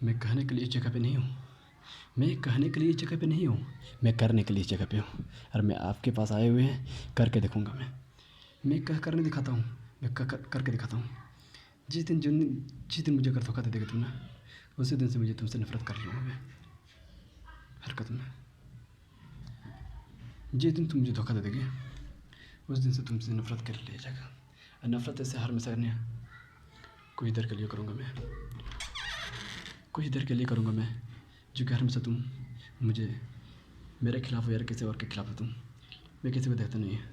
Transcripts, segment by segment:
मैं कहने के लिए इस जगह पे नहीं हूँ। मैं कहने के लिए इस जगह पे नहीं हूँ, मैं करने के लिए इस जगह पे हूँ। और मैं आपके पास आए हुए हैं, करके दिखाऊंगा। मैं कह कर नहीं दिखाता हूँ, मैं करके दिखाता हूँ। जिस दिन मुझे अगर धोखा दे देगा तुमने, उसी दिन से मुझे तुमसे नफरत कर लूँगा मैं हरकत में। जिस दिन तुम मुझे धोखा दे देगी, उस दिन से तुमसे नफरत कर लिया जाएगा। और नफरत ऐसे हमेशा करनी है, कुछ देर के लिए करूँगा मैं, कुछ देर के लिए करूँगा मैं। जो कि हमेशा तुम मुझे मेरे खिलाफ हो या किसी और के खिलाफ हो तुम, मैं किसी को देखता नहीं है।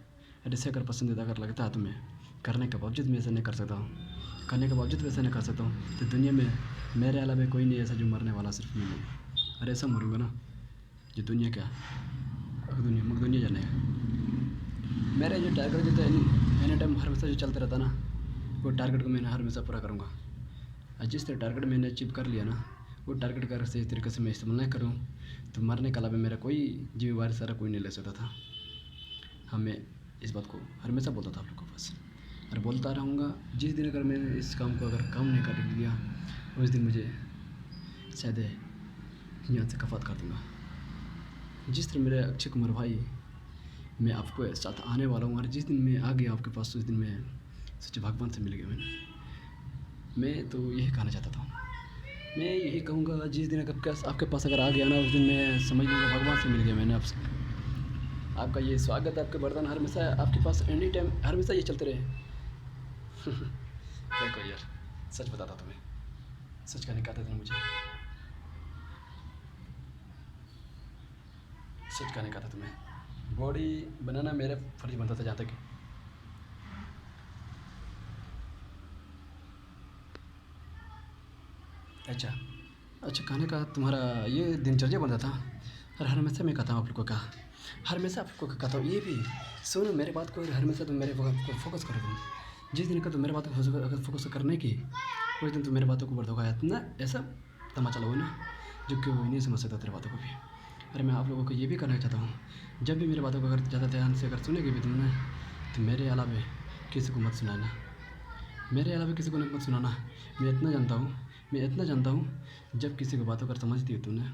और ऐसे अगर पसंदीदा अगर लगता है तुम्हें, करने के बावजूद मैं ऐसा नहीं कर सकता हूँ, करने के बावजूद वैसा नहीं कर सकता हूँ, तो दुनिया में मेरे अलावा कोई नहीं ऐसा जो मरने वाला सिर्फ मैं हूँ। और ऐसा मरूँगा ना, जो दुनिया क्या दुनिया जानेगा। मेरा जो टारगेट जो था एनी टाइम हमेशा जो चलता रहता ना, वो टारगेट को मैं हमेशा पूरा करूँगा। और जिस तरह टारगेट मैंने अचीव कर लिया ना, वो टारगेट का सही तरीके से मैं इस्तेमाल नहीं करूँ तो मरने के अलावा मेरा कोई जिम्मेवारी सारा कोई नहीं ले सकता था। हाँ, मैं इस बात को हमेशा बोलता था आप लोगों के पास, और बोलता रहूँगा। जिस दिन अगर मैंने इस काम को अगर काम नहीं कर दिया, उस दिन मुझे शायद यहाँ से कफात कर दूँगा। जिस तरह मेरे अक्षय कुमार भाई, मैं आपको साथ आने वाला हूँ, और जिस दिन मैं आ गया आपके पास, उस दिन मैं सच्चे भगवान से मिल गया। मैं तो यही कहना चाहता था। मैं यही कहूँगा, जिस दिन अगर आपके पास अगर आ गया ना, उस दिन मैं समझ लूँगा भगवान से मिल गया मैंने आपसे। आपका ये स्वागत, आपके वरदान हमेशा आपके पास एनी टाइम हमेशा ये चलते रहे। देखो यार, सच बताता तुम्हें, सच कहने का आता था मुझे, सच कहने का था तुम्हें। बॉडी बनाना मेरा फर्ज बनता था, जहाँ तक अच्छा कहने का तुम्हारा ये दिनचर्या बनता था। और हमेशा मैं कहता हूँ आप लोग को, कहा हमेशा आपको कहता हूँ, ये भी सुनो मेरे बात को। हमेशा तुम मेरे बात को फोकस करो। तुम जिस दिन का तुम मेरे बात को अगर फोकस करने की, उस दिन तुम मेरे बातों को बढ़ोगा इतना ऐसा तमाचा लोगे ना, जो कि वो नहीं समझ सकता तेरे बातों को भी। अरे मैं आप लोगों को ये भी कहना चाहता हूँ, जब भी मेरे बातों को अगर ज़्यादा ध्यान से अगर सुनेगी भी तुमने, तो मेरे अलावा किसी को मत सुनाना, मेरे अलावा किसी को मत सुनाना। मैं इतना जानता हूँ, जब किसी को बातों कर समझती हो तुमने,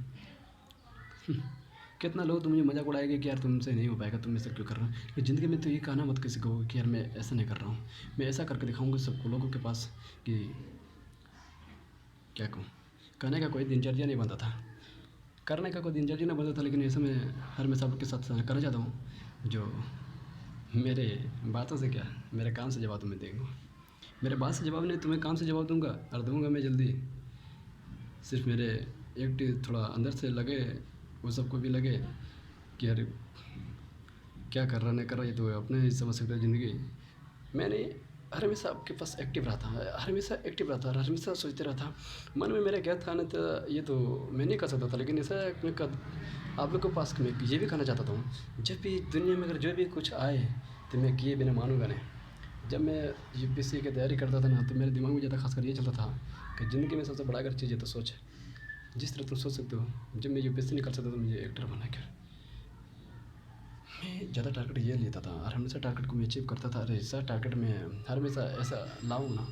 कितना लोग तुम मुझे मजाक उड़ाएंगे कि यार तुमसे नहीं हो पाएगा, तुम ऐसा क्यों कर रहे हो। लेकिन ज़िंदगी में तो ये कहना मत किसी को कि यार मैं ऐसा नहीं कर रहा हूँ। मैं ऐसा करके दिखाऊंगा सबको लोगों के पास कि क्या कहूँ, कहने का कोई दिनचर्या नहीं बनता था, करने का कोई दिनचर्या नहीं बनता था। लेकिन ऐसा मैं हमेशा सबके साथ करना चाहता हूँ, जो मेरे बातों से क्या, मेरे काम से जवाब तुम्हें देंगे। मेरे बात से जवाब नहीं, तुम्हें काम से जवाब दूंगा, और दूंगा मैं जल्दी। सिर्फ मेरे एक थोड़ा अंदर से लगे, वो सबको भी लगे कि यार क्या कर रहा नहीं कर रहा, ये तो अपने ही समझ सकते ज़िंदगी। मैंने हमेशा आपके पास एक्टिव रहा था, हमेशा एक्टिव रहा था, और हमेशा सोचते रहा था। मन में मेरा क्या था ना, तो ये तो मैं नहीं कर सकता था, लेकिन ऐसा मैं आप लोग के पास मैं ये भी कहना चाहता हूँ, जब भी दुनिया में अगर जो भी कुछ आए तो मैं किए बिना मानूंगा नहीं। जब मैं यूपीएससी की तैयारी करता था ना, तो मेरे दिमाग में ज़्यादा खासकर ये चलता था कि ज़िंदगी में सबसे बड़ा अगर चीज़ है तो सोच है। जिस तरह तुम सोच सकते हो, जब मैं यूपीएससी नहीं कर सकता तो मुझे एक्टर बनना है। मैं ज़्यादा टारगेट ये लेता था, और हमेशा टारगेट को मैं अचीव करता था। और ऐसा टारगेट में हमेशा ऐसा लाऊँ ना,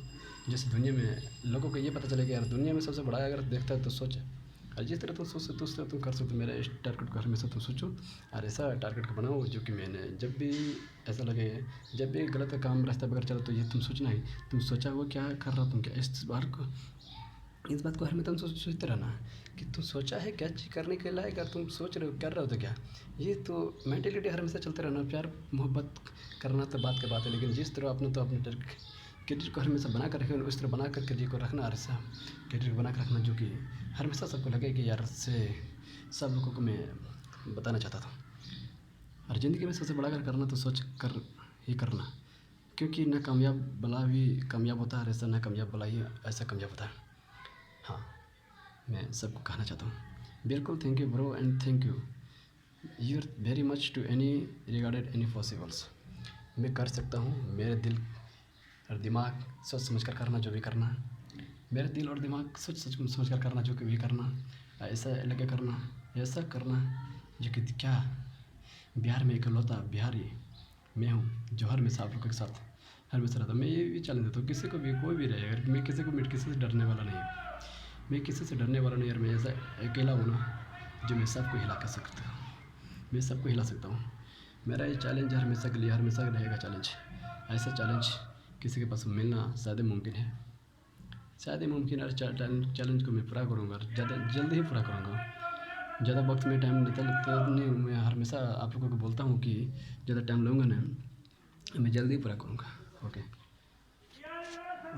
जैसे दुनिया में लोगों को ये पता चले कि यार दुनिया में सबसे बड़ा अगर देखता है तो सोच है। और जिस तरह तुम सोच सकते उस तरह तुम कर सकते हो। मेरा इस टारगेट को हमेशा तुम सोचो, और ऐसा टारगेट को बनाओ जो कि मैंने जब भी ऐसा लगे, जब भी गलत काम रास्ते पर चलो, तो ये तुम सोचना ही, तुम सोचा वो क्या कर रहा हो, तुम क्या इस बात को हमें तुम सोचते रहना कि तुम सोचा है क्या चीज़ करने के लायक, अगर तुम सोच रहे हो कर रहे हो तो क्या। ये तो मेंटेलिटी हमेशा चलते रहना। प्यार मोहब्बत करना तो बात की बात है, लेकिन जिस तरह आपने तो अपने करियर को हमेशा बना कर रखे, उस तरह बना कर करियर को रखना, और ऐसा करियर को बना कर रखना जो कि हमेशा सबको लगे कि यार से सब लोगों को मैं बताना चाहता था। और ज़िंदगी में सबसे बड़ा अगर करना तो सोच कर ही करना, क्योंकि ना कामयाब भला भी कामयाब होता है, ऐसा ना कामयाब भला ही ऐसा कामयाब होता है। हाँ, मैं सबको कहना चाहता हूँ, बिल्कुल thank you bro, and thank you your very much to any regarded any possibles. मैं कर सकता हूँ, मेरे दिल और दिमाग सोच समझ कर करना जो भी करना, मेरे दिल और दिमाग सोच समझ कर करना जो भी करना, ऐसा लगे करना, ऐसा करना जो कि क्या बिहार में इकलौता बिहारी मैं हूँ जो हमेशा आप लोगों के साथ हमेशा रहता। मैं ये भी चैलेंज देता हूँ, किसी को भी कोई भी रहे, अगर मैं किसी से डरने वाला नहीं हूँ। मैं किसी से डरने वाला नहीं यार। मैं ऐसा अकेला हूँ ना जो मैं सबको हिला कर सकता हूँ। मैं सबको हिला सकता हूँ। मेरा ये चैलेंज हमेशा के लिए हमेशा रहेगा चैलेंज। ऐसा चैलेंज किसी के पास मिलना शायद ही मुमकिन है। शायद ही मुमकिन है। चैलेंज को मैं पूरा करूँगा और ज़्यादा जल्दी ही पूरा करूँगा। ज़्यादा वक्त में टाइम लगता नहीं। मैं हमेशा आप लोगों को बोलता हूँ कि ज़्यादा टाइम लूँगा ना, मैं जल्दी ही पूरा करूँगा। Okay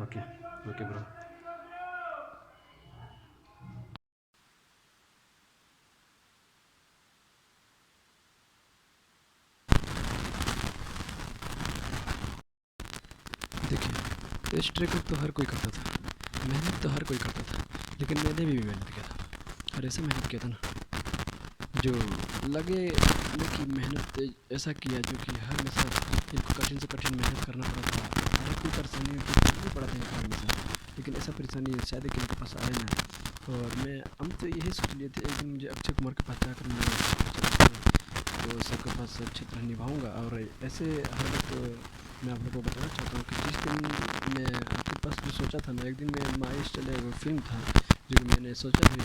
okay okay bro. देखिए, इस ट्रिक तो हर कोई करता था, मेहनत तो हर कोई करता था, लेकिन मैंने भी मेहनत किया था। और ऐसे मेहनत किया था ना जो लगे कि मेहनत ऐसा किया जो कि हर हमेशा इनको कठिन से कठिन मेहनत करना पड़ा था। हर कोई परेशानी नहीं पड़ा था इनको हमेशा, लेकिन ऐसा परेशानी शायद कि इनके पास आए ना। और मैं हम तो यही सोच लिए थे एक दिन मुझे अक्षय कुमार के पास जाकर मैं तो सबके पास अच्छी तरह निभाऊंगा। और ऐसे हर वक्त मैं आप लोगों को बताना चाहता हूँ कि जिस दिन मैं आपके पास जो सोचा था ना, एक दिन मैं माइश चले वो फिल्म था जो मैंने सोचा भी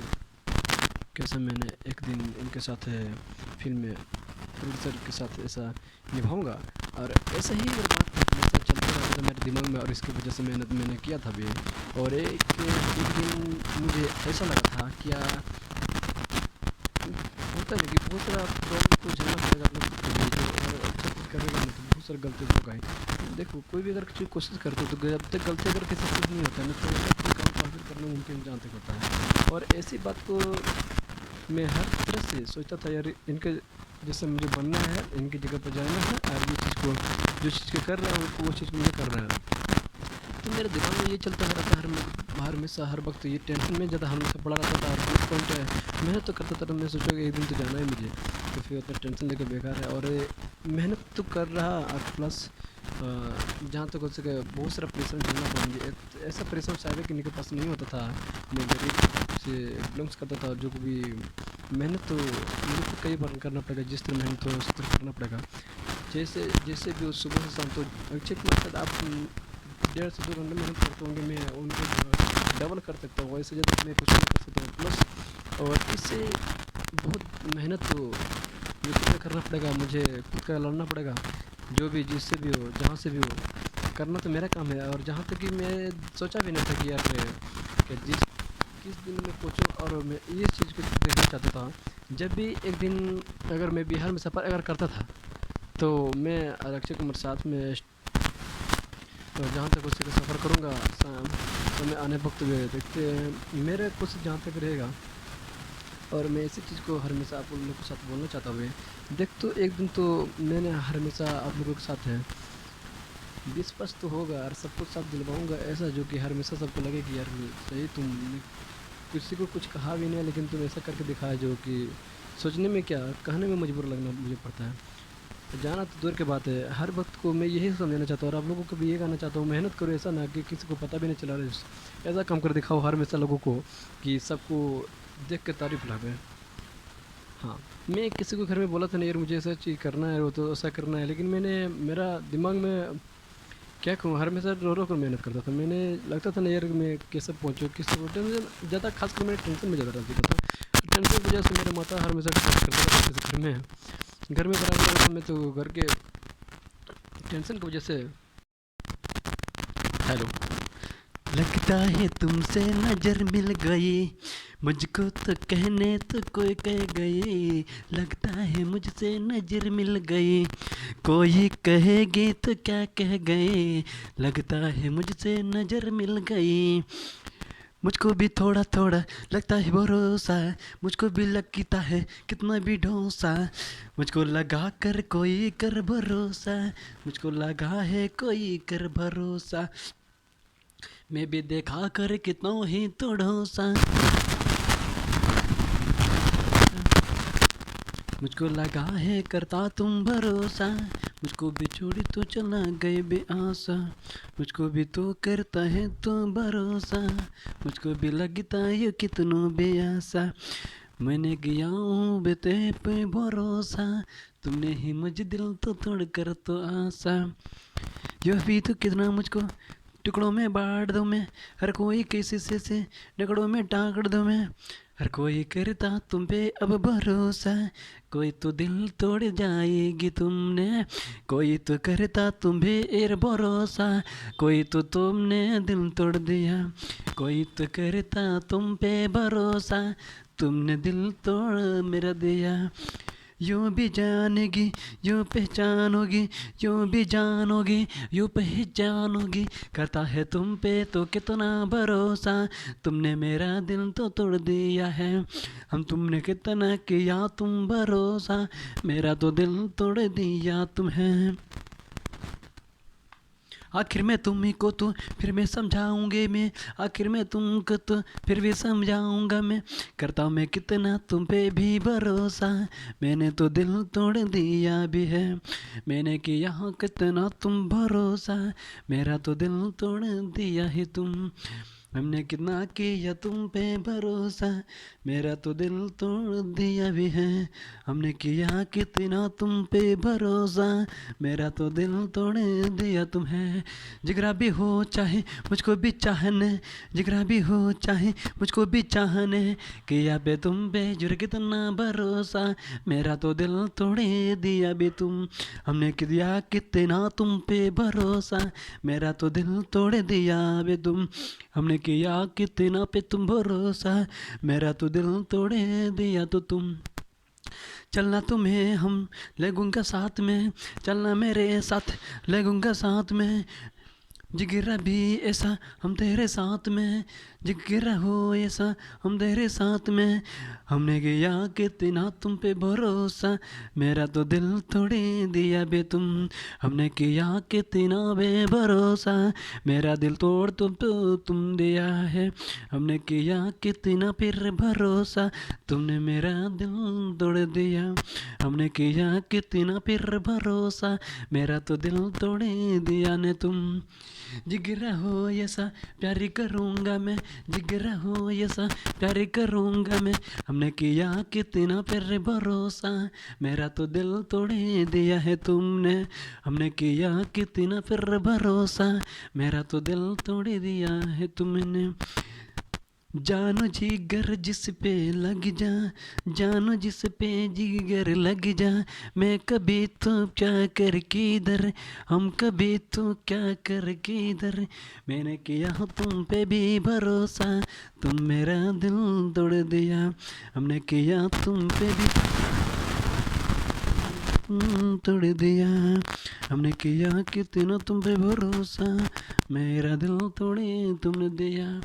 कैसे मैंने एक दिन इनके साथ फिल्म में प्रोड्यूसर के साथ ऐसा निभाऊंगा। और ऐसा ही अगर बात हमेशा चलता रहा था मेरे दिमाग में, और इसकी वजह से मेहनत मैंने किया था भी। और एक दिन मुझे ऐसा लगा था क्या होता है कि बहुत सारा प्रॉब्लम को झेलना पड़ेगा अपने खुद के लिए। और अच्छा कुछ करेगा ना तो बहुत सारी गलती होगा ही। देखो कोई भी अगर कुछ कोशिश करते हो तो जब तक गलती अगर किसी चीज़ नहीं होता है ना तो कोई काम परफेक्ट करना मुमकिन जहाँ तक होता है। और ऐसी बात को मैं हर तरह से सोचता था यार इनके जैसे मुझे बनना है, इनकी जगह पर जाना है और ये चीज़ को जो चीज़ को कर रहा हूँ वो चीज़ मुझे करना है। तो मेरे दिमाग में ये चलता रहता था हर हमेशा हर वक्त ये टेंशन में ज़्यादा हमेशा पड़ा रहता था। और कुछ पॉइंट है मेहनत तो करता था तो मैं सोचा कि एक दिन तो जाना है मुझे, तो फिर उतना टेंशन लेकर बेकार है। और मेहनत तो कर रहा और प्लस जहाँ तक हो सके बहुत सारा प्रेशर झेलना पड़ा मुझे। ऐसा प्रेशर शायद कि इनके पास नहीं होता था। मैं गरीब से बिलोंग्स करता था जो भी मेहनत तो मुझे तो कई बार करना पड़ेगा। जिस तरह मेहनत हो उस तरह करना पड़ेगा। जैसे जैसे भी सुबह से शाम तो अक्षय कुमार शायद आप 1.5 से 2 घंटे मेहनत करते होंगे, मैं उनको डबल कर सकता हूँ। वैसे ज़्यादा मैं कुछ नहीं कर सकता प्लस। और इससे बहुत मेहनत तो ये खुद का करना पड़ेगा, मुझे खुद का लड़ना पड़ेगा। जो भी जिससे भी हो जहाँ से भी हो करना तो मेरा काम है। और जहाँ तक कि मैं सोचा भी नहीं था कि यार कि जिस किस दिन मैं पहुँचूँ। और मैं ये चीज़ को देखना चाहता था जब भी एक दिन अगर मैं बिहार में सफ़र अगर करता था तो मैं और अक्षय कुमार साथ में जहाँ तक उससे सफ़र करूँगा समय आने वक्त में देखते हैं मेरे कुछ जहाँ तक रहेगा। और मैं इसी चीज़ को हमेशा आप लोगों के साथ बोलना चाहता हूँ। देख तो एक दिन तो मैंने हमेशा आप लोगों के साथ है विश्वास तो होगा और सब कुछ साथ दिलवाऊँगा ऐसा जो कि हमेशा सबको लगे कि यार सही तुम किसी को कुछ कहा भी नहीं लेकिन तुम ऐसा करके दिखाया जो कि सोचने में क्या कहने में मजबूर लगना मुझे पड़ता है। जाना तो दूर की बात है। हर वक्त को मैं यही समझाना चाहता हूँ और आप लोगों को भी ये कहना चाहता हूँ मेहनत करो। ऐसा ना कि किसी को पता भी नहीं चला रहा ऐसा काम कर दिखाओ हर हमेशा लोगों को कि सबको देख के तारीफ लावे। हाँ, मैं किसी को घर में बोला था नहीं यार मुझे ऐसा चीज़ करना है वो तो ऐसा करना है, लेकिन मैंने मेरा दिमाग में क्या कहूँ हर हमेशा रो रो कर मेहनत करता था। मैंने लगता था ना यार मैं कैसे पहुँचूँ किससे टेंशन ज़्यादा खासकर मेरे टेंशन में ज़्यादा रहता था। टेंशन की वजह से मेरे माता हर हमेशा करता था जैसे घर में बराबर मैं तो घर के टेंशन की वजह से हेलो लगता है तुमसे नजर मिल गई मुझको तो कहने तो कोई कह गई लगता है मुझसे नजर मिल गई कोई कहेगी तो क्या कह गए लगता है मुझसे नजर मिल गई मुझको भी थोड़ा थोड़ा लगता है भरोसा मुझको भी लगता है कितना भी ढोसा मुझको लगा कर कोई कर भरोसा मुझको लगा है कोई कर भरोसा मैं भी देखा कर कितना ही तो ढोसा मुझको लगा है करता तुम भरोसा मुझको भी छोड़ी तो चला गए बेआसा मुझको भी तो करता है तो भरोसा मुझको भी लगता है कितनों बेआसा मैंने किया हूँ बेते पे भरोसा तुमने ही मुझे दिल तो तोड़ कर तो आशा यो भी तो कितना मुझको टुकड़ों में बांट दूँ मैं, हर कोई किसी से टुकड़ों में टाँक दूँ मैं। हर कोई करता तुम पे अब भरोसा, कोई तो दिल तोड़ जाएगी तुमने। कोई तो करता तुम पे एर भरोसा, कोई तो तुमने दिल तोड़ दिया। कोई तो करता तुम पे भरोसा, तुमने दिल तोड़ मेरा दिया। यूँ भी जानेगी, यूँ पहचानोगी, यूँ भी जानोगी, यूँ पहचानोगी। करता है तुम पे तो कितना भरोसा, तुमने मेरा दिल तो तोड़ दिया है। हम तुमने कितना किया तुम भरोसा, मेरा तो दिल तोड़ दिया तुम्हें। आखिर में तुम ही को तो फिर मैं समझाऊंगे मैं, आखिर में तुमको तो फिर भी समझाऊंगा मैं। करता मैं कितना तुम पे भी भरोसा, मैंने तो दिल तोड़ दिया भी है। मैंने किया कितना तुम भरोसा, मेरा तो दिल तोड़ दिया है तुम। हमने कितना किया तुम पे भरोसा, मेरा तो दिल तोड़ दिया भी है। हमने किया कितना तुम पे भरोसा, मेरा तो दिल तोड़ दिया तुम्हें। जिगरा भी हो चाहे मुझको भी चाहने, जिगरा भी हो चाहे मुझको भी चाहने। किया बे तुम पे जुर कितना भरोसा, मेरा तो दिल तोड़े दिया भी तुम। हमने किया कितना तुम पे भरोसा, मेरा तो दिल तोड़ दिया बे तुम। हमने किया कितना पे तुम भरोसा, मेरा तो दिल तोड़े दिया तो तुम। चलना तुम्हें हम लगूंगा साथ में, चलना मेरे साथ लगूंगा साथ में। जिगरा भी ऐसा हम तेरे साथ में, जिगरा हो ऐसा हम तेरे साथ में। हमने किया कितना तुम पे भरोसा, मेरा तो दिल तोड़े दिया बे तुम। हमने किया कितना बे भरोसा, मेरा दिल तोड़ तुम दिया है। हमने किया कितना फिर भरोसा, तुमने मेरा दिल तोड़ दिया। हमने किया कितना फिर भरोसा, मेरा तो दिल तोड़े दिया ने तुम। जिगरा हो ऐसा प्यार करूँगा मैं, जिगरा हो ऐसा प्यार करूँगा मैं। हमने किया कितना फिर भरोसा, मेरा तो दिल तोड़े दिया है तुमने। हमने किया कितना फिर भरोसा, मेरा तो दिल तोड़े दिया है तुमने। जानो जिगर जिस पे लग जा, जानो जिस पे जिगर लग जा। मैं कभी तो क्या कर किधर, हम कभी तो क्या कर किधर। मैंने किया तुम पे भी भरोसा, तुम मेरा दिल तोड़ दिया। हमने किया तुम पे भी तोड़ दिया। हमने किया कितना तुम पे भरोसा, मेरा दिल तोड़े तुमने दिया।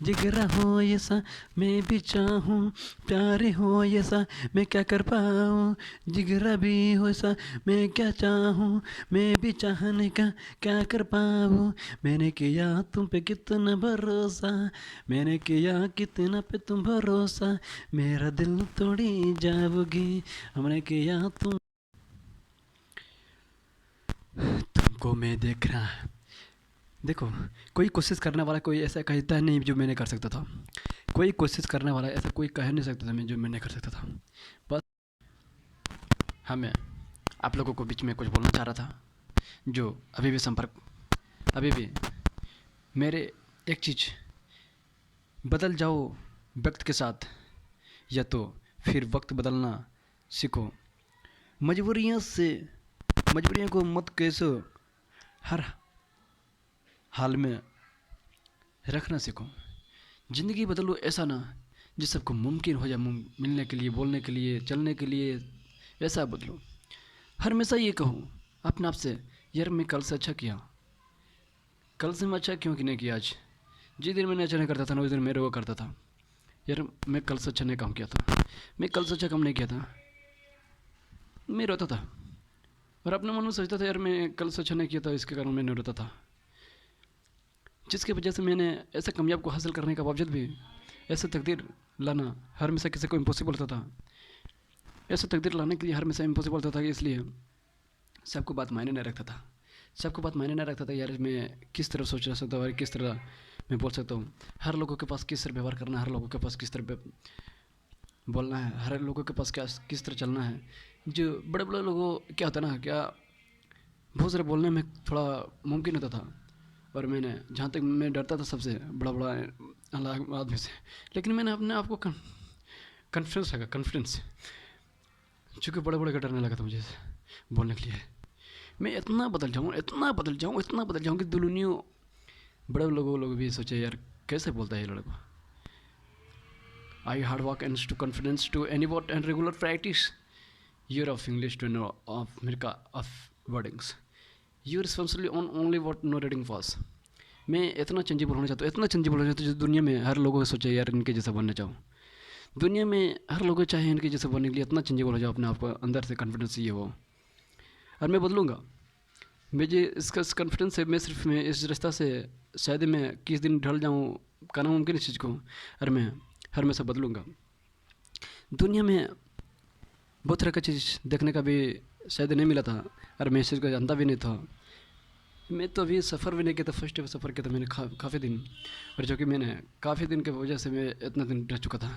जिगरा हो ऐसा मैं भी चाहूँ, प्यारे हो ऐसा मैं क्या कर पाऊँ। जिगरा भी हो ऐसा मैं क्या चाहूँ, मैं भी चाहने का क्या कर पाऊँ। मैंने किया तुम पे कितना भरोसा, मैंने किया कितना पे तुम भरोसा, मेरा दिल तोड़ी जाओगी। हमने किया तुमको मैं देख रहा। देखो, कोई कोशिश करने वाला कोई ऐसा कहता नहीं जो मैं नहीं कर सकता था। कोई कोशिश करने वाला ऐसा कोई कह नहीं सकता था मैं जो मैं नहीं कर सकता था। बस हाँ, मैं आप लोगों को बीच में कुछ बोलना चाह रहा था, जो अभी भी संपर्क, अभी भी मेरे एक चीज़, बदल जाओ वक्त के साथ, या तो फिर वक्त बदलना सीखो। मजबूरियों को मत कैसो, हर हाल में रखना सीखो। ज़िंदगी बदलो ऐसा ना जिस सबको मुमकिन हो जाए, मिलने के लिए, बोलने के लिए, चलने के लिए, ऐसा बदलो। हर हमेशा ये कहूँ अपने आप से, यार मैं कल से अच्छा किया, कल से मैं अच्छा क्यों नहीं किया आज। जिस दिन मैंने अच्छा नहीं करता था ना, उस दिन मेरे वो करता था, यार मैं कल से अच्छा नहीं काम किया था, मैं कल से अच्छा काम नहीं किया था, मैं रोता था और अपने मन में सोचता था, यार मैं कल से अच्छा नहीं किया था, इसके कारण मैंने रोता था। जिसकी वजह से मैंने ऐसे कामयाब को हासिल करने के बावजूद भी ऐसे तकदीर लाना हर हमेशा किसी को इम्पॉसिबल होता था। ऐसे तकदीर लाने के लिए हर हमेशा इम्पॉसिबल होता था, इसलिए सबको बात मायने नहीं रखता था। सबको बात मायने नहीं रखता था, यार मैं किस तरह सोच रहा सकता हूँ और किस तरह मैं बोल सकता हूँ। हर लोगों के पास किस तरह व्यवहार करना है, हर लोगों के पास किस तरह बोलना है, हर लोगों के पास क्या किस तरह चलना है। जो बड़े बड़े लोगों क्या होता है ना, क्या बहुत सारे बोलने में थोड़ा मुमकिन होता था, और मैंने जहाँ तक मैं डरता था सबसे बड़ा आदमी से, लेकिन मैंने अपने आप को कॉन्फिडेंस, चूँकि बड़े का डरने लगा था मुझे बोलने के लिए। मैं इतना बदल जाऊँ कि दुल्हनियों बड़े लोग भी सोचे यार कैसे बोलता है ये लड़का। I hard work and to confidence to any word and regular practice year of English to know of America of wordings. You responsibly on only what no reading was. मैं इतना चेंजेबल होना चाहता हूँ जो दुनिया में हर लोगों को सोचे यार इनके जैसा बनना चाहूँ। दुनिया में हर लोगों चाहे इनके जैसा बनने के लिए इतना चेंजेबल हो जाओ अपने आप को, अंदर से कॉन्फिडेंस ये हो, और मैं बदलूँगा। मुझे इसका कॉन्फिडेंस है, मैं इस रास्ता से शायद मैं किस दिन ढल जाऊँ, कहना मुमकिन इस चीज़ को, और मैं हर में से बदलूँगा। दुनिया में बहुत तरह का चीज़ देखने का भी शायद नहीं मिला था, और मैं इस चीज़ को जानता भी नहीं था। मैं तो अभी सफ़र भी नहीं किया था, फर्स्ट टाइम सफ़र किया था मैंने काफ़ी दिन, और जो कि मैंने काफ़ी दिन की वजह से मैं इतना दिन रह चुका था।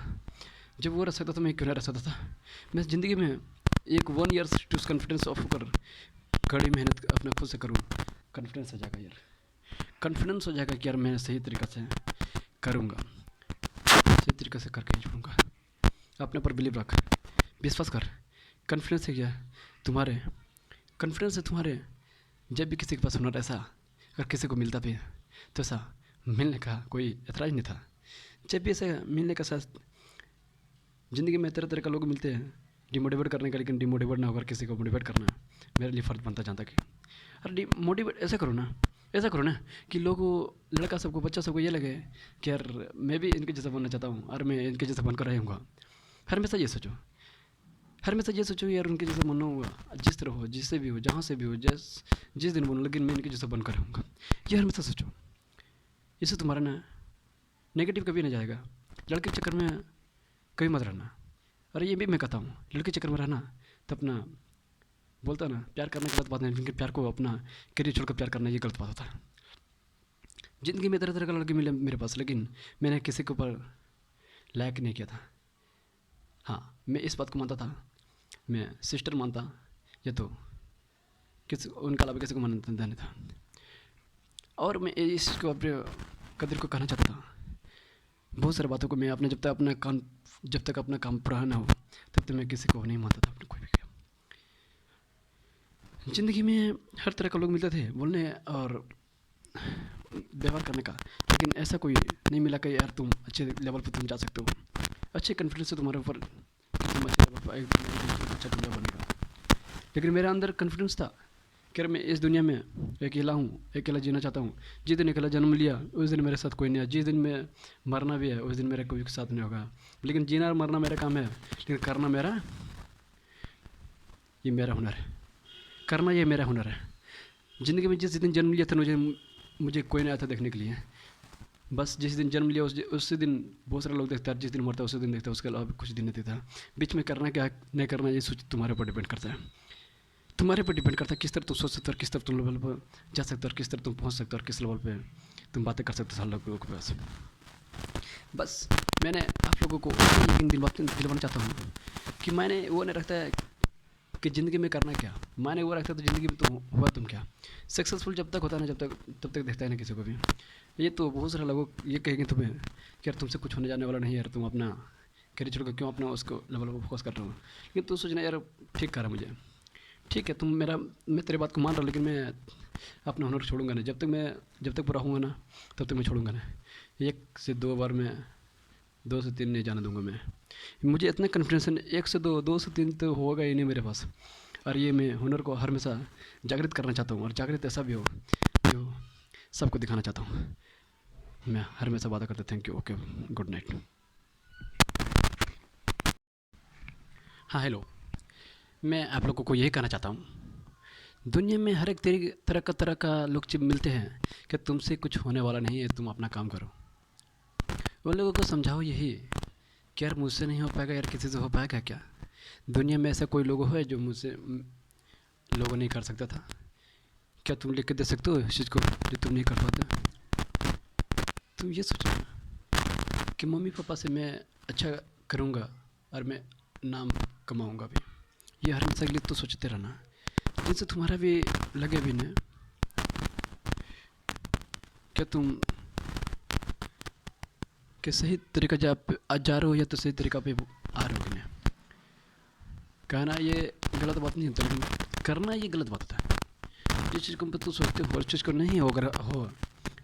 जब वो रह सकता था मैं क्यों नहीं रह सकता था। मैं ज़िंदगी में एक 1 ईयर टू कॉन्फिडेंस ऑफ कर कड़ी मेहनत अपने खुद से करूँ, कॉन्फिडेंस हो जाएगा यार, कॉन्फिडेंस हो जाएगा कि यार मैं सही तरीक़ा से करूँगा, सही तरीक़े से करके ही छोड़ूँगा। अपने पर बिलीव रख, विश्वास कर। कॉन्फिडेंस है क्या तुम्हारे, कॉन्फिडेंस है तुम्हारे। जब भी किसी के पास हुनर ऐसा अगर किसी को मिलता भी है तो ऐसा मिलने का कोई एतराज़ नहीं था। जब भी ऐसा मिलने का साथ ज़िंदगी में तरह तरह का लोग मिलते हैं डिमोटिवेट करने का, लेकिन डिमोटिवेट ना होकर किसी को मोटिवेट करना मेरे लिए फ़र्ज बनता जाता कि अरे मोटिवेट ऐसा करो ना कि लोगों लड़का सबको बच्चा सबको ये लगे कि यार मैं भी इनके जैसा बनना चाहता हूँ और मैं इनके जैसा बनकर रहूँगा। हमेशा ये सोचो यार उनके जैसा बनना होगा, जिस तरह हो, जिससे भी हो, जहाँ से भी हो, जिस दिन बनूँ, लेकिन मैं इनके जैसा बनकर रहूँगा। ये हमेशा सोचो, इससे तुम्हारा ना नेगेटिव कभी नहीं जाएगा। लड़के के चक्कर में कभी मत रहना। अरे ये भी मैं कहता हूँ, लड़के के चक्कर में रहना तो अपना बोलता ना प्यार करना गलत बात नहीं, लेकिन प्यार को अपना करियर छोड़कर प्यार करना ये गलत बात होता है। ज़िंदगी में तरह तरह का लड़के मिले मेरे पास, लेकिन मैंने किसी के ऊपर लायक नहीं किया था। हाँ, मैं इस बात को मानता था, मैं सिस्टर मानता या तो किसी उनका अलावा किसी को मानता नहीं था। और मैं इसको अपने कदर को कहना चाहता था। बहुत सारी बातों को मैं अपने जब तक अपना काम पूरा ना हो तब तक मैं किसी को नहीं मानता था अपने कोई भी। ज़िंदगी में हर तरह का लोग मिलते थे बोलने और व्यवहार करने का, लेकिन ऐसा कोई नहीं मिला कि यार तुम अच्छे लेवल पर तुम जा सकते हो, अच्छे कॉन्फिडेंस से तुम्हारे ऊपर तुम अच्छे लेवल पर अच्छा दुनिया बनेगा। लेकिन मेरे अंदर कॉन्फिडेंस था कि मैं इस दुनिया में अकेला जीना चाहता हूँ। जिस दिन अकेला जन्म लिया उस दिन मेरे साथ कोई नहीं है, जिस दिन मैं मरना भी है उस दिन मेरे कोई के साथ नहीं होगा। लेकिन जीना और मरना मेरा काम है, लेकिन करना मेरा हुनर है। करना ये मेरा हुनर है। ज़िंदगी में जिस दिन जन्म लिया था मुझे कोई नहीं आया था देखने के लिए। बस जिस दिन जन्म लिया उसी दिन बहुत सारे लोग देखते हैं, जिस दिन मरता है उसी दिन देखता है, उसके अलावा कुछ दिन नहीं देखता। बीच में करना क्या नहीं करना ये सोच तुम्हारे ऊपर डिपेंड करता है। तुम्हारे पर डिपेंड करता है किस तरह तुम सोच सकते हो, किस तरह तुम लेवल पर जा सकते हो, और किस तरह तुम पहुंच सकते हो, और किस लेवल पे तुम बातें कर सकते हो हर लोगों के पास। बस मैंने आप लोगों को दिलवाना चाहता हूँ कि मैंने वो नहीं रखता है कि ज़िंदगी में करना क्या, मैंने वो रखता है तो ज़िंदगी में तुम हुआ तुम क्या। सक्सेसफुल जब तक होता है ना तब तक देखता है ना किसी को भी। ये तो बहुत सारे लोगों ये कहेंगे तुम्हें कि यार तुमसे कुछ होने जाने वाला नहीं यार, तुम अपना करियर छोड़कर क्यों अपना उसको लेवल पर फोकस कर रहे हो। लेकिन तू सोचना यार ठीक कर रहा मुझे, ठीक है मैं तेरी बात को मान रहा हूँ, लेकिन मैं अपना हुनर छोड़ूंगा नहीं। जब तक पूरा हूँगा ना तब तक मैं छोड़ूंगा नहीं। 1 से 2 बार मैं 2 से 3 नहीं जाने दूंगा मैं। मुझे इतना कॉन्फिडेंस है 1 से 2 से 3 तो होगा ही नहीं मेरे पास। और ये मैं हुनर को हमेशा जागृत करना चाहता हूँ, और जागृत ऐसा भी हो जो सबको दिखाना चाहता हूँ। मैं हमेशा वादा करता। Thank you, okay, good night. हाँ हेलो, मैं आप लोगों को यही कहना चाहता हूँ, दुनिया में हर एक तरह का लोग मिलते हैं कि तुमसे कुछ होने वाला नहीं है, तुम अपना काम करो। उन लोगों को समझाओ यही कि यार मुझसे नहीं हो पाएगा, यार किसी से हो पाएगा क्या। दुनिया में ऐसा कोई लोग है जो मुझसे लोगों नहीं कर सकता था। क्या तुम लिख के दे सकते हो इस चीज़ को जो तुम नहीं कर पाते। तुम ये सोचो कि मम्मी पापा से मैं अच्छा करूँगा और मैं नाम कमाऊँगा भी। ये हमेशा के लिए तो सोचते रहना, जिनसे तुम्हारा भी लगे भी ना क्या तुम क्या सही तरीका जा रहे हो या तो सही तरीका पे आ रहे हो कि नहीं? कहना ये गलत बात नहीं होता, लेकिन करना ये गलत बात होता है। जिस चीज़ के ऊपर तुम सोचते हो और चीज़ को नहीं हो, अगर हो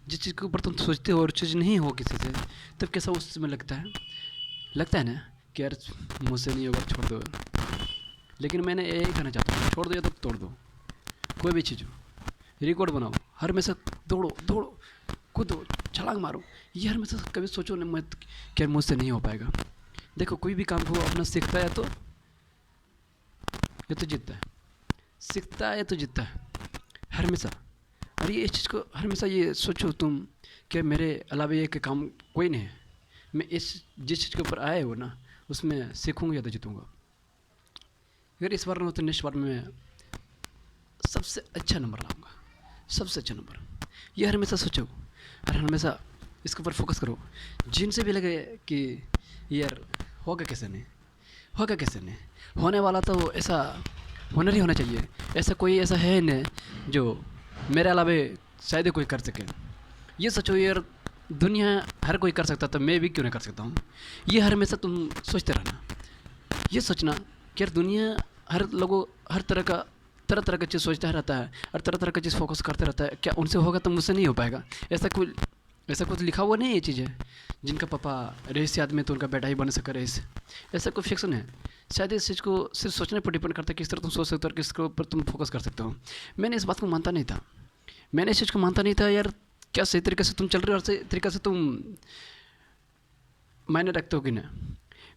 जिस चीज़ के ऊपर तुम सोचते हो और चीज़ नहीं हो किसी से, तब कैसा उस समय लगता है ना कि यार मुझसे नहीं होगा, छोड़ दो। लेकिन मैंने यही कहना चाहता हूँ, छोड़ दो या तो तोड़ दो, कोई भी चीज़ हो, रिकॉर्ड बनाओ, हर हमेशा दौड़ो, कूदो, छलांग मारो। ये हर हमेशा कभी सोचो नहीं मत कि यार मुझसे नहीं हो पाएगा। देखो कोई भी काम को अपना सीखता है तो जीतता है, सीखता है तो जीतता है हर हमेशा। और ये इस चीज़ को हर हमेशा ये सोचो तुम कि मेरे अलावा ये काम कोई नहीं है, मैं जिस चीज़ के ऊपर आए हो ना उसमें सीखूंगा या तो जीतूंगा। अगर इस बार ना हो तो नेक्स्ट बार में सबसे अच्छा नंबर लाऊंगा, सबसे अच्छा नंबर। ये हर हमेशा सोचो और हर हमेशा इसके ऊपर फोकस करो। जिनसे भी लगे कि यार होगा कैसे नहीं, होने वाला तो ऐसा हुनर ही होना चाहिए। ऐसा है नहीं जो मेरे अलावा शायद ही कोई कर सके। ये सोचो यार दुनिया हर कोई कर सकता तो मैं भी क्यों नहीं कर सकता हूँ। ये हर हमेशा तुम सोचते रहना, ये सोचना कि यार दुनिया हर तरह का चीज़ सोचता रहता है और तरह का चीज़ फोकस करते रहता है। क्या उनसे होगा तो मुझसे नहीं हो पाएगा? ऐसा कुछ लिखा हुआ नहीं है। ये चीज़ है जिनका पापा रईस आदमी तो उनका बेटा ही बन सका रईस, ऐसा कोई फिक्सन है। शायद इस चीज़ को सिर्फ सोचने पर डिपेंड करता है किस तरह तुम सोच सकते हो और किस के ऊपर तुम फोकस कर सकते हो। मैंने इस बात को मानता नहीं था, यार क्या सही तरीके से तुम चल रहे हो और सही तरीके से तुम मायने रखते हो कि ना।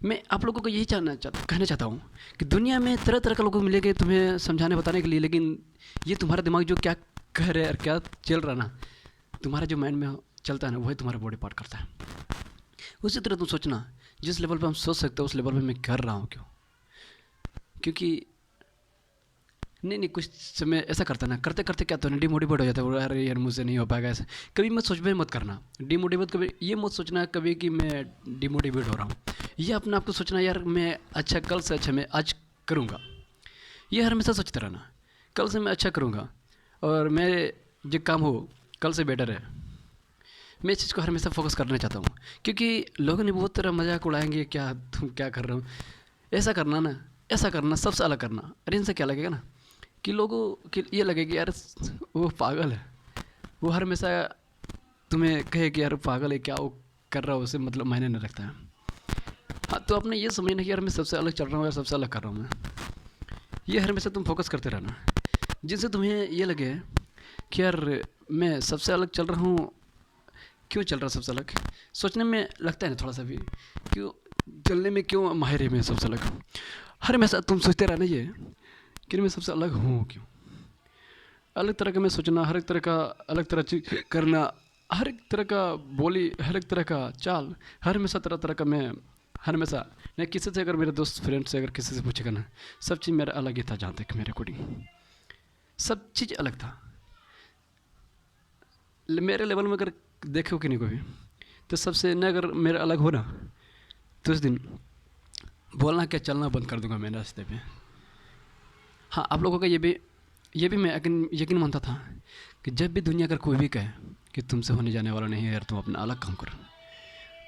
मैं आप लोगों को यही कहना चाहता हूँ कि दुनिया में तरह तरह के लोग मिलेंगे तुम्हें समझाने बताने के लिए, लेकिन ये तुम्हारा दिमाग जो क्या कह रहे और क्या चल रहा ना, तुम्हारा जो माइंड में चलता है ना, वही तुम्हारा बॉडी पार्ट करता है। उसी तरह तुम सोचना, जिस लेवल पे हम सोच सकते हो उस लेवल पे मैं कर रहा हूँ क्योंकि नहीं कुछ समय ऐसा करता ना, करते करते क्या तो ना डिमोटिवेट हो जाता है। अरे यार मुझसे नहीं हो पाएगा। ऐसे कभी मत सोच में मत करना डिमोटिवेट, कभी ये मत सोचना कभी कि मैं डिमोटिवेट हो रहा हूँ। ये अपने आप को सोचना यार मैं अच्छा, कल से अच्छा मैं आज करूँगा। ये हर हमेशा सोचते रहना, कल से मैं अच्छा करूँगा और मेरे जो काम हो कल से बेटर है। मैं इस चीज़ को हर हमेशा फोकस करना चाहता हूँ क्योंकि लोगों ने बहुत तरह मजाक उड़ाएंगे, क्या तुम क्या कर रहे हो, ऐसा करना सबसे अलग करना। अरे इनसे क्या लगेगा ना कि लोगों कि ये लगेगा यार वो पागल है, वो हर हमेशा तुम्हें कहे कि यार पागल है, क्या वो कर रहा हो उसे मतलब मायने नहीं रखता है। हाँ तो आपने ये समझना कि यार मैं सबसे अलग चल रहा हूँ या सबसे अलग कर रहा हूँ मैं। ये हर हमेशा तुम फोकस करते रहना, जिनसे तुम्हें ये लगे कि यार मैं सबसे अलग चल रहा हूँ। क्यों चल रहा सबसे अलग? सोचने में लगता है ना थोड़ा सा भी, क्यों चलने में क्यों माहिर है मैं सबसे अलग। हर हमेशा तुम सोचते रहना ये कि मैं सबसे अलग हूँ क्यों। अलग तरह का मैं सोचना, हर एक तरह का अलग तरह चीज करना, हर एक तरह का बोली, हर एक तरह का चाल, हर हमेशा तरह का मैं हर हमेशा नहीं किसी से, अगर मेरे दोस्त फ्रेंड से अगर किसी से पूछेगा ना, सब चीज़ मेरा अलग ही था। जहाँ तक मेरे अकॉर्डिंग सब चीज़ अलग था। मेरे लेवल में अगर देखो कि नहीं कोई तो सबसे न अगर मेरा अलग हो ना तो उस दिन बोलना क्या चलना बंद कर दूंगा मेरे रास्ते पे। हाँ आप लोगों का ये भी मैं यकीन मानता था कि जब भी दुनिया अगर कोई भी कहे कि तुमसे होने जाने वाला नहीं है यार, तुम अपना अलग काम कर,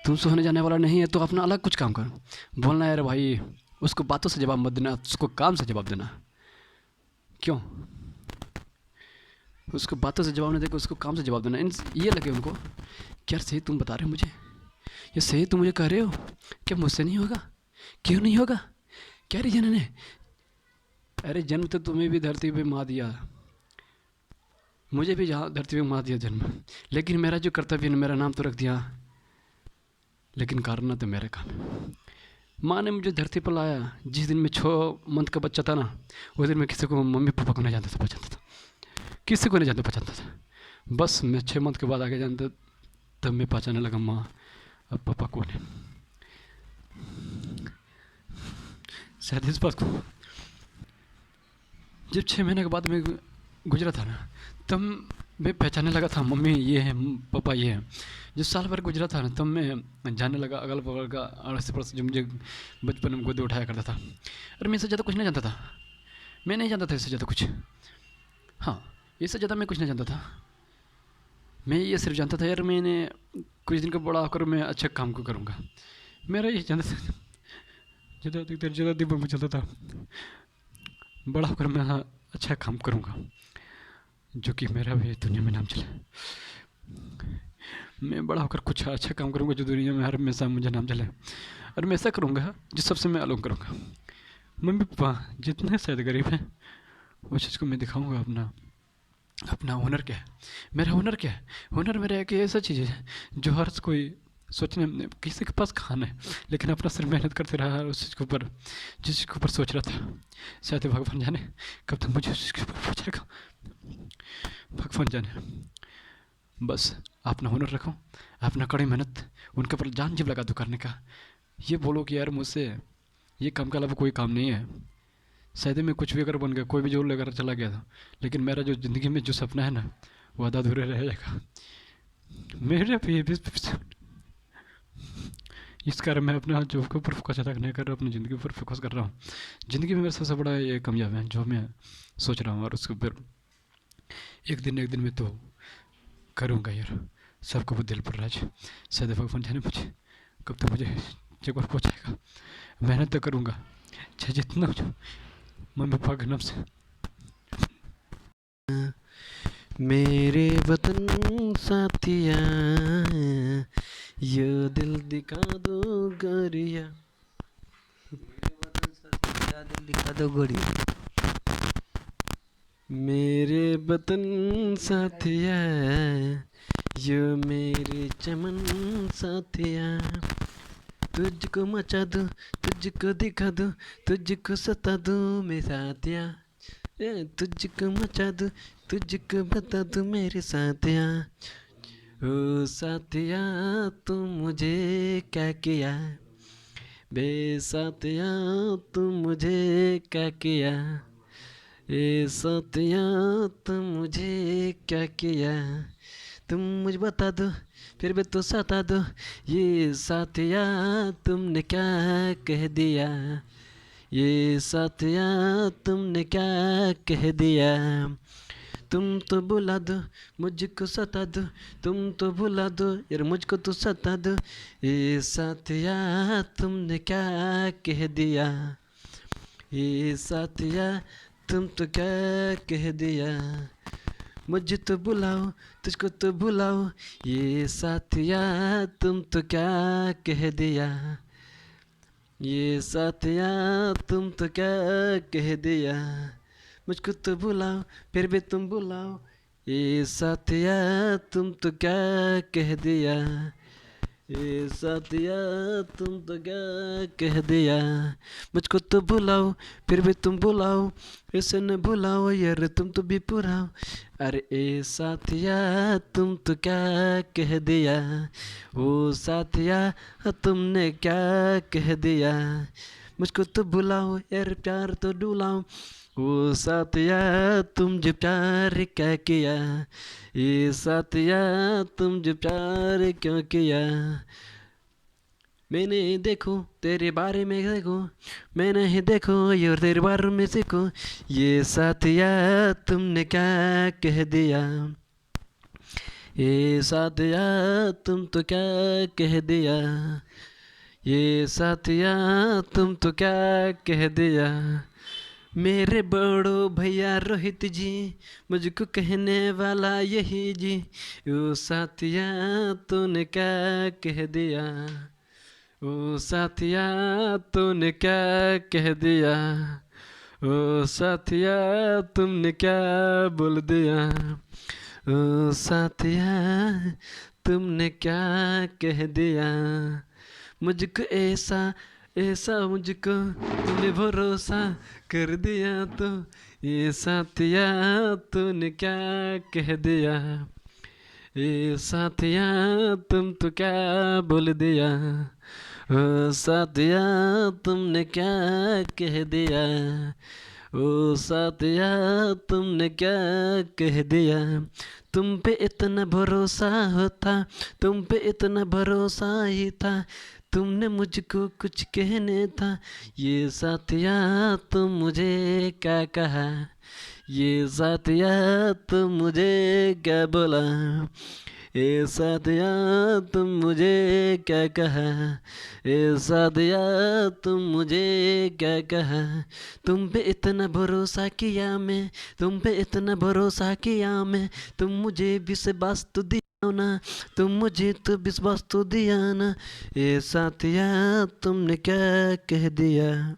तुमसे होने जाने वाला नहीं है तो अपना अलग कुछ काम कर। बोलना यार भाई उसको बातों से जवाब मत देना, उसको काम से जवाब देना। क्यों? उसको बातों से जवाब नहीं देकर उसको काम से जवाब देना। ये लगे उनको कि यार सही तुम बता रहे हो मुझे, ये सही तुम मुझे कह रहे हो, क्या मुझसे नहीं होगा? क्यों नहीं होगा? क्या रीजन है? अरे जन्म तो तुम्हें भी धरती पे मार दिया, मुझे भी जहाँ धरती पे मार दिया जन्म, लेकिन मेरा जो कर्तव्य है मेरा नाम तो रख दिया, लेकिन कारण तो मेरा काम है। माँ ने मुझे धरती पर लाया, जिस दिन मैं 6 मंथ का बच्चा था ना, उस दिन मैं किसी को मम्मी पापा को नहीं जानता था, पहचानता था, किसी को नहीं जानता पहचानता था। बस मैं 6 मंथ के बाद आगे जानता, तब मैं पहचानने लगा माँ अब पापा कौन है। शायद इस बात को जब 6 महीने के बाद मैं गुजरा था ना, तब मैं पहचानने लगा था मम्मी ये है, पापा ये है। जब साल भर गुजरा था ना, तब मैं जानने लगा अगल बगल का अड़ोस पड़ोस जो मुझे बचपन में गोद उठाया करता था। अरे मैं इससे ज़्यादा कुछ नहीं जानता था, मैं नहीं जानता था इससे ज़्यादा कुछ। हाँ इससे ज़्यादा मैं कुछ नहीं जानता था। मैं ये सिर्फ जानता था यार, मैंने कुछ दिन का बड़ा होकर मैं अच्छा काम को करूँगा। मेरा ये जानता था, ज़्यादा दिमाग में चलता था, बड़ा होकर मैं हाँ अच्छा काम करूँगा, जो कि मेरा भी दुनिया में नाम चले। मैं बड़ा होकर कुछ अच्छा काम करूँगा जो दुनिया में हर हमेशा मुझे नाम चले, और मैं ऐसा करूँगा जो सबसे मैं अलग करूँगा। मम्मी पापा जितने शायद गरीब हैं, वो चीज़ को मैं दिखाऊँगा अपना अपना हुनर क्या है। मेरा हुनर क्या है? हुनर मेरा एक ऐसा चीज़ है जो हर कोई सोचने, किसी के पास खाना है लेकिन अपना सिर्फ मेहनत करते रहा उस चीज़ के ऊपर, जिस चीज़ के ऊपर सोच रहा था। शायद भगवान जाने कब तक मुझे उस चीज़ के ऊपर पहुँचाएगा, भगवान जाने। बस अपना हुनर रखो, अपना कड़ी मेहनत उनके ऊपर जान जीव लगा दो करने का। ये बोलो कि यार मुझसे ये काम के अलावा कोई काम नहीं है। शायद मैं कुछ भी अगर बन गया, कोई भी जोर लेकर चला गया था, लेकिन मेरा जो ज़िंदगी में जो सपना है ना, वो आधा अधूरा रह जाएगा। मेरे भी इस कारण मैं अपना जॉब के ऊपर फोकस ज़्यादा नहीं कर रहा, अपनी ज़िंदगी पर फोकस कर रहा हूँ। ज़िंदगी में मेरा सबसे बड़ा ये कामयाब है जो मैं सोच रहा हूँ, और उसके ऊपर एक दिन में तो करूँगा यार, सबको वो दिल पर राज। शायद भगवान जाने मुझे कब तक मुझे जगह पहुँचाएगा। मेहनत तो करूँगा चाहे जितना हो, मम्मी पापा के नाम से। मेरे वतन साथिया ये दिल दिखा दो गोरिया, दिल दिखा दो गोरिया। मेरे वतन साथिया ये मेरे चमन साथिया, तुझको मचा दूँ, तुझको दिखा दूँ, तुझको सता दूँ मैं साथिया, तुझको मचा दूँ, तुझको बता दूँ मेरे साथिया। ओ साथिया तुम मुझे क्या किया, बे साथिया तुम मुझे क्या किया, ए साथिया तुम मुझे क्या किया। तुम मुझे बता दो फिर भी तो सता दो, ये साथिया तुमने क्या कह दिया, ये साथिया तुमने क्या कह दिया। तुम तो बुला दो मुझको सता दो, तुम तो बुला दो यार मुझको तो सता दो, ये साथिया तुमने क्या कह दिया, ये साथिया तुम तो क्या कह दिया। मुझे तो बुलाओ तुझको तो बुलाओ, ये साथिया तुम तो क्या कह दिया, ये साथिया तुम तो क्या कह दिया। मुझको तो बुलाओ फिर भी तुम बुलाओ, ये साथिया तुम तो क्या कह दिया, ये साथिया तुम तो क्या कह दिया। मुझको तो बुलाओ फिर भी तुम बुलाओ, ऐसे न बुलाओ यार तुम तो भी पुराओ, अरे ए साथिया तुम तो क्या कह दिया, ओ साथिया तुमने क्या कह दिया। मुझको तो बुलाओ यार प्यार तो डुलाओ, ओ साथिया तुम जो प्यार क्या किया, ये साथिया तुम जो प्यार क्यों किया। मैंने देखो तेरे बारे में देखो, मैं नहीं देखो ये तेरे बारे में सीखो, ये साथिया तुमने क्या कह दिया, ये साथिया तुम तो क्या कह दिया, ये साथिया तुम तो क्या कह दिया। मेरे बड़ो भैया रोहित जी मुझको कहने वाला यही जी, ओ साथिया तूने क्या कह दिया, ओ साथिया तूने क्या कह दिया, ओ साथिया तुमने क्या बोल दिया, ओ साथिया तुमने क्या कह दिया। मुझको ऐसा ऐसा मुझको तूने भरोसा कर दिया, तो ये साथिया तूने क्या कह दिया, ये साथिया तुम तो क्या बोल दिया, ओ साथिया तुमने क्या कह दिया, ओ साथिया तुमने क्या कह दिया। तुम पे इतना भरोसा होता, तुम पे इतना भरोसा ही था, तुमने मुझको कुछ कहने था, ये साथिया तुम मुझे क्या कहा, ये साथिया तुम मुझे क्या बोला, ए साथिया तुम मुझे क्या कहा, ए साथिया तुम मुझे क्या कहा, तुम पे इतना भरोसा किया मैं, तुम पे इतना भरोसा किया मैं, तुम मुझे विश्वास तो दिया ना, तुम मुझे तो विश्वास तो दिया ना, ए साथिया तुमने क्या कह दिया।